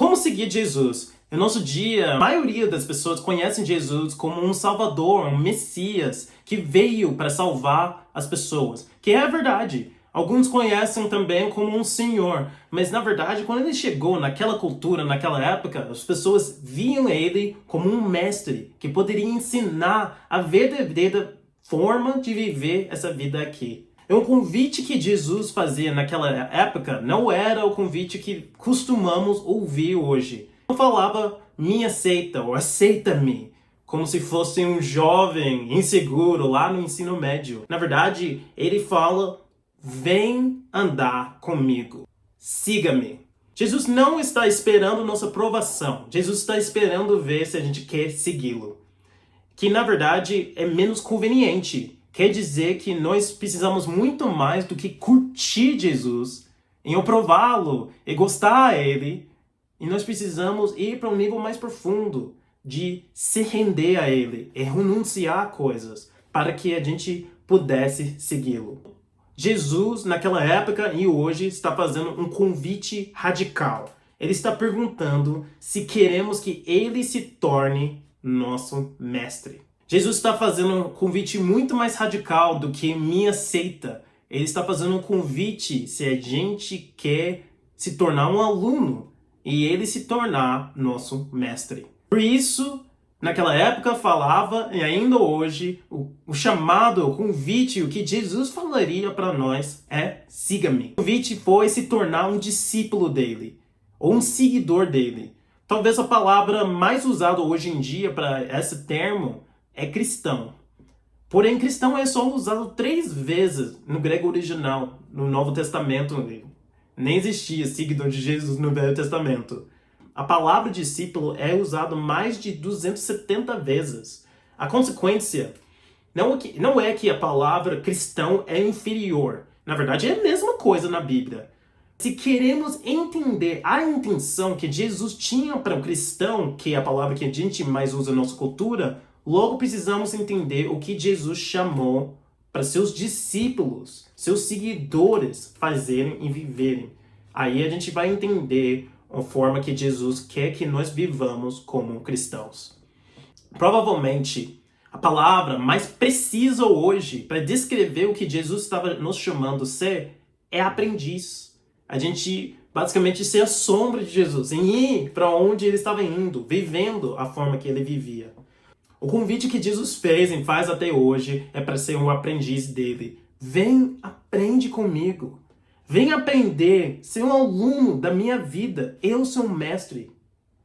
Como seguir Jesus? No nosso dia, a maioria das pessoas conhecem Jesus como um salvador, um Messias, que veio para salvar as pessoas. Que é a verdade. Alguns conhecem também como um senhor, mas na verdade, quando ele chegou naquela cultura, naquela época, as pessoas viam ele como um mestre que poderia ensinar a verdadeira forma de viver essa vida aqui. E o convite que Jesus fazia naquela época não era o convite que costumamos ouvir hoje. Não falava me aceita ou aceita-me, como se fosse um jovem inseguro lá no ensino médio. Na verdade, ele fala: vem andar comigo, siga-me. Jesus não está esperando nossa aprovação. Jesus está esperando ver se a gente quer segui-lo. Que na verdade é menos conveniente. Quer dizer que nós precisamos muito mais do que curtir Jesus, em aprová-lo e gostar dele. E nós precisamos ir para um nível mais profundo de se render a ele e renunciar a coisas para que a gente pudesse segui-lo. Jesus, naquela época e hoje, está fazendo um convite radical. Ele está perguntando se queremos que ele se torne nosso mestre. Jesus está fazendo um convite muito mais radical do que me aceita. Ele está fazendo um convite se a gente quer se tornar um aluno e ele se tornar nosso mestre. Por isso, naquela época falava, e ainda hoje, o chamado, o convite, o que Jesus falaria para nós é: siga-me. O convite foi se tornar um discípulo dele, ou um seguidor dele. Talvez a palavra mais usada hoje em dia para esse termo é cristão. Porém, cristão é só usado 3 vezes no grego original, no Novo Testamento. Nem existia seguidor de Jesus no Velho Testamento. A palavra discípulo é usada mais de 270 vezes. A consequência não é que a palavra cristão é inferior. Na verdade, é a mesma coisa na Bíblia. Se queremos entender a intenção que Jesus tinha para o cristão, que é a palavra que a gente mais usa na nossa cultura, logo precisamos entender o que Jesus chamou para seus discípulos, seus seguidores fazerem e viverem. Aí a gente vai entender a forma que Jesus quer que nós vivamos como cristãos. Provavelmente, a palavra mais precisa hoje para descrever o que Jesus estava nos chamando a ser é aprendiz. A gente basicamente ser a sombra de Jesus, em ir para onde ele estava indo, vivendo a forma que ele vivia. O convite que Jesus fez e faz até hoje é para ser um aprendiz dele. Vem, aprende comigo. Vem aprender, ser um aluno da minha vida. Eu sou um mestre.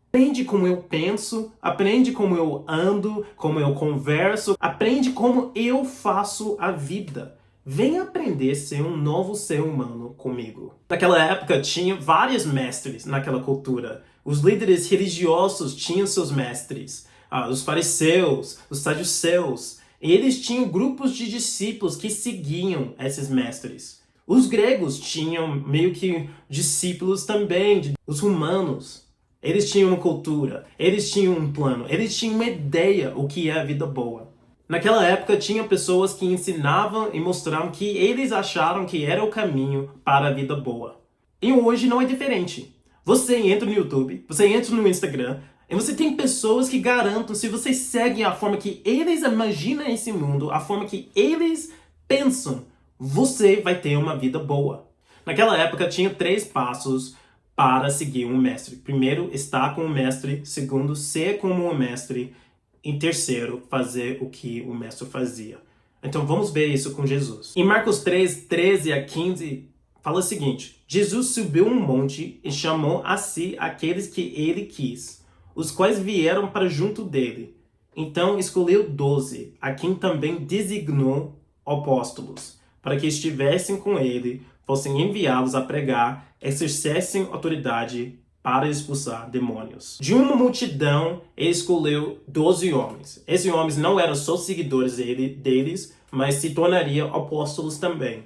Aprende como eu penso, aprende como eu ando, como eu converso, aprende como eu faço a vida. Vem aprender a ser um novo ser humano comigo. Naquela época tinha vários mestres naquela cultura. Os líderes religiosos tinham seus mestres. Os fariseus, os saduceus. E eles tinham grupos de discípulos que seguiam esses mestres. Os gregos tinham meio que discípulos também, os romanos. Eles tinham uma cultura, eles tinham um plano, eles tinham uma ideia o que é a vida boa. Naquela época tinha pessoas que ensinavam e mostravam que eles acharam que era o caminho para a vida boa. E hoje não é diferente. Você entra no YouTube, você entra no Instagram, e você tem pessoas que garantem, se você segue a forma que eles imaginam esse mundo, a forma que eles pensam, você vai ter uma vida boa. Naquela época tinha 3 passos para seguir um mestre. Primeiro, estar com o mestre. Segundo, ser como o mestre. E terceiro, fazer o que o mestre fazia. Então vamos ver isso com Jesus. Em Marcos 3, 13 a 15, fala o seguinte: Jesus subiu um monte e chamou a si aqueles que ele quis, os quais vieram para junto dele. Então escolheu 12, a quem também designou apóstolos, para que estivessem com ele, fossem enviados a pregar, exercessem autoridade para expulsar demônios. De uma multidão, ele escolheu 12 homens. Esses homens não eram só seguidores deles, mas se tornariam apóstolos também.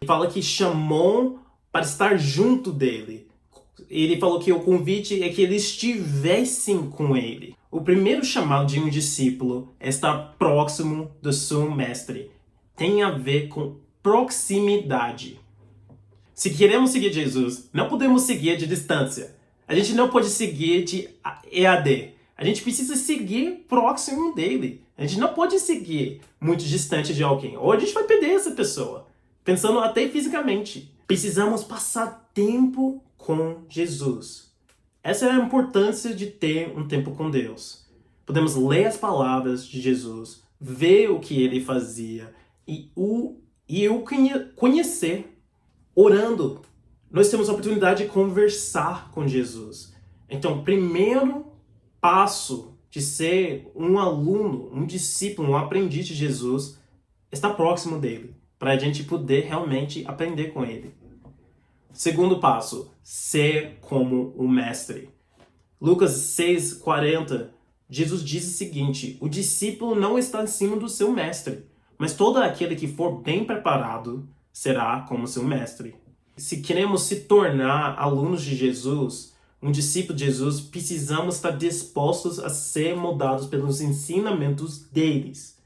Ele fala que chamou para estar junto dele. Ele falou que o convite é que eles estivessem com ele. O primeiro chamado de um discípulo é estar próximo do seu mestre. Tem a ver com proximidade. Se queremos seguir Jesus, não podemos seguir de distância. A gente não pode seguir de EAD. A gente precisa seguir próximo dele. A gente não pode seguir muito distante de alguém. Ou a gente vai perder essa pessoa. Pensando até fisicamente. Precisamos passar tempo com Jesus. Essa é a importância de ter um tempo com Deus. Podemos ler as palavras de Jesus, ver o que ele fazia e o conhecer orando. Nós temos a oportunidade de conversar com Jesus. Então, o primeiro passo de ser um aluno, um discípulo, um aprendiz de Jesus, está próximo dele, para a gente poder realmente aprender com ele. Segundo passo, ser como o mestre. Lucas 6:40, Jesus diz o seguinte: o discípulo não está acima do seu mestre, mas todo aquele que for bem preparado será como seu mestre. Se queremos se tornar alunos de Jesus, um discípulo de Jesus, precisamos estar dispostos a ser moldados pelos ensinamentos deles.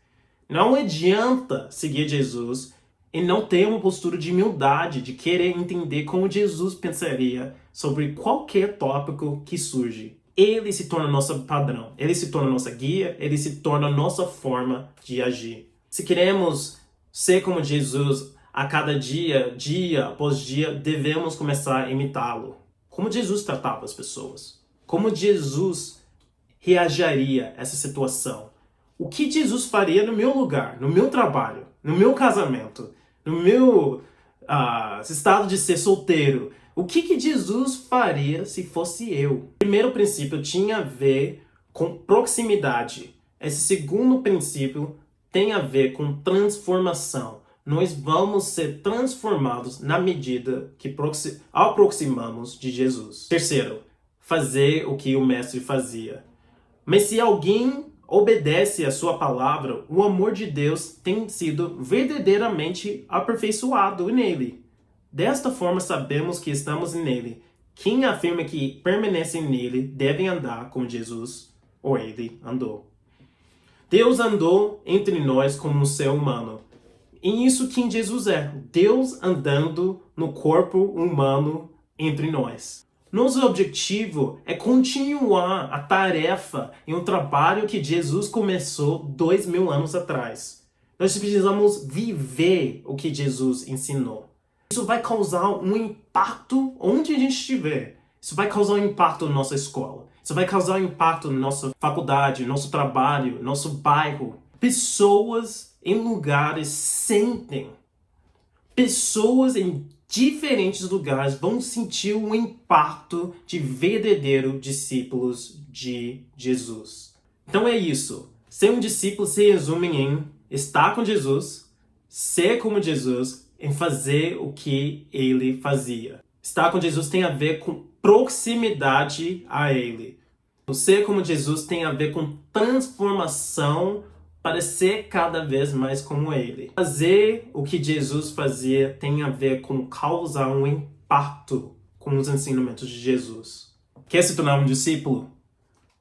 Não adianta seguir Jesus e não ter uma postura de humildade, de querer entender como Jesus pensaria sobre qualquer tópico que surge. Ele se torna nosso padrão, ele se torna nossa guia, ele se torna nossa forma de agir. Se queremos ser como Jesus a cada dia, dia após dia, devemos começar a imitá-lo. Como Jesus tratava as pessoas? Como Jesus reagiria a essa situação? O que Jesus faria no meu lugar, no meu trabalho, no meu casamento, no meu estado de ser solteiro? O que Jesus faria se fosse eu? O primeiro princípio tinha a ver com proximidade. Esse segundo princípio tem a ver com transformação. Nós vamos ser transformados na medida que aproximamos de Jesus. Terceiro, fazer o que o mestre fazia. Mas se alguém obedece a sua palavra, o amor de Deus tem sido verdadeiramente aperfeiçoado nele. Desta forma sabemos que estamos nele. Quem afirma que permanece nele deve andar como Jesus ou ele andou. Deus andou entre nós como um ser humano. E isso quem Jesus é. Deus andando no corpo humano entre nós. Nosso objetivo é continuar a tarefa e um trabalho que Jesus começou 2000 anos atrás. Nós precisamos viver o que Jesus ensinou. Isso vai causar um impacto onde a gente estiver. Isso vai causar um impacto na nossa escola. Isso vai causar um impacto na nossa faculdade, nosso trabalho, nosso bairro. Pessoas em lugares sentem. Pessoas em diferentes lugares vão sentir um impacto de verdadeiros discípulos de Jesus. Então é isso. Ser um discípulo se resume em estar com Jesus, ser como Jesus e fazer o que ele fazia. Estar com Jesus tem a ver com proximidade a ele. O ser como Jesus tem a ver com transformação para ser cada vez mais como ele. Fazer o que Jesus fazia tem a ver com causar um impacto com os ensinamentos de Jesus. Quer se tornar um discípulo?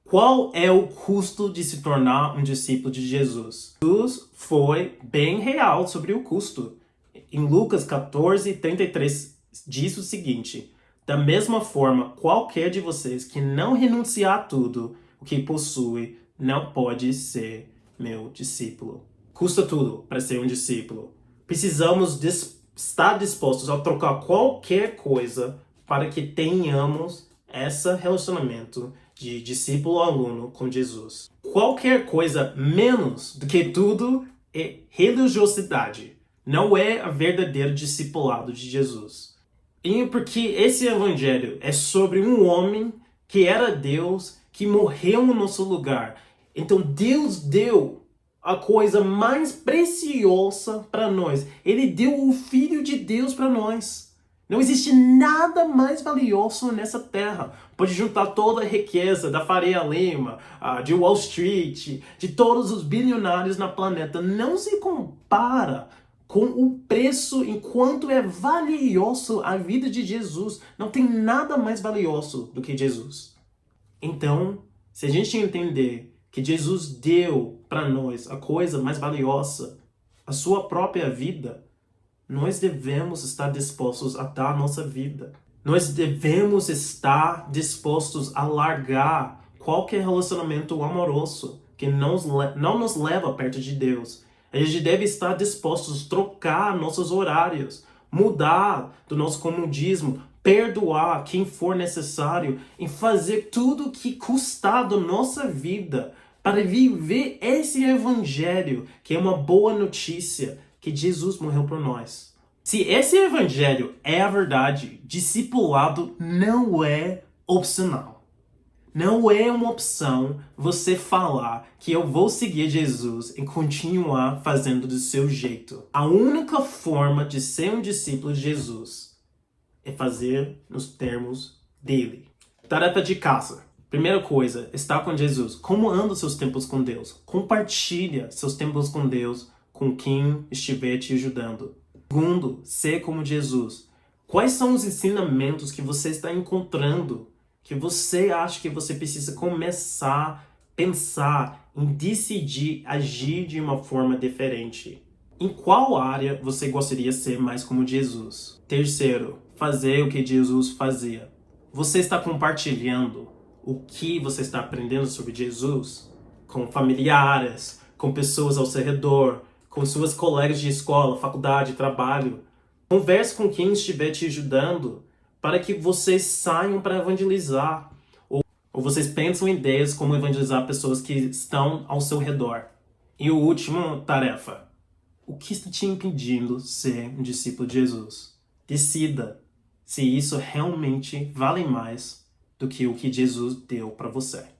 Qual é o custo de se tornar um discípulo de Jesus? Jesus foi bem real sobre o custo. Em Lucas 14:33 diz o seguinte: da mesma forma, qualquer de vocês que não renunciar a tudo o que possui não pode ser meu discípulo. Custa tudo para ser um discípulo. Precisamos estar dispostos a trocar qualquer coisa para que tenhamos esse relacionamento de discípulo-aluno com Jesus. Qualquer coisa menos do que tudo é religiosidade. Não é a verdadeiro discipulado de Jesus. E porque esse evangelho é sobre um homem que era Deus, que morreu no nosso lugar. Então Deus deu a coisa mais preciosa para nós. Ele deu o Filho de Deus para nós. Não existe nada mais valioso nessa terra. Pode juntar toda a riqueza da Faria Lima, de Wall Street, de todos os bilionários na planeta. Não se compara com o preço enquanto é valioso a vida de Jesus. Não tem nada mais valioso do que Jesus. Então, se a gente entender que Jesus deu para nós a coisa mais valiosa, a sua própria vida, nós devemos estar dispostos a dar a nossa vida. Nós devemos estar dispostos a largar qualquer relacionamento amoroso que não nos leva perto de Deus. A gente deve estar dispostos a trocar nossos horários, mudar do nosso comodismo, perdoar quem for necessário e fazer tudo o que custar da nossa vida para viver esse evangelho, que é uma boa notícia, que Jesus morreu por nós. Se esse evangelho é a verdade, discipulado não é opcional. Não é uma opção você falar que eu vou seguir Jesus e continuar fazendo do seu jeito. A única forma de ser um discípulo de Jesus é fazer nos termos dele. Tarefa de casa. Primeira coisa, estar com Jesus. Como anda seus tempos com Deus? Compartilha seus tempos com Deus com quem estiver te ajudando. Segundo, ser como Jesus. Quais são os ensinamentos que você está encontrando que você acha que você precisa começar a pensar em decidir agir de uma forma diferente? Em qual área você gostaria de ser mais como Jesus? Terceiro, fazer o que Jesus fazia. Você está compartilhando o que você está aprendendo sobre Jesus com familiares, com pessoas ao seu redor, com suas colegas de escola, faculdade, trabalho. Converse com quem estiver te ajudando para que vocês saiam para evangelizar. Ou vocês pensam em ideias como evangelizar pessoas que estão ao seu redor. E a última tarefa. O que está te impedindo ser um discípulo de Jesus? Decida se isso realmente vale mais do que o que Jesus deu para você.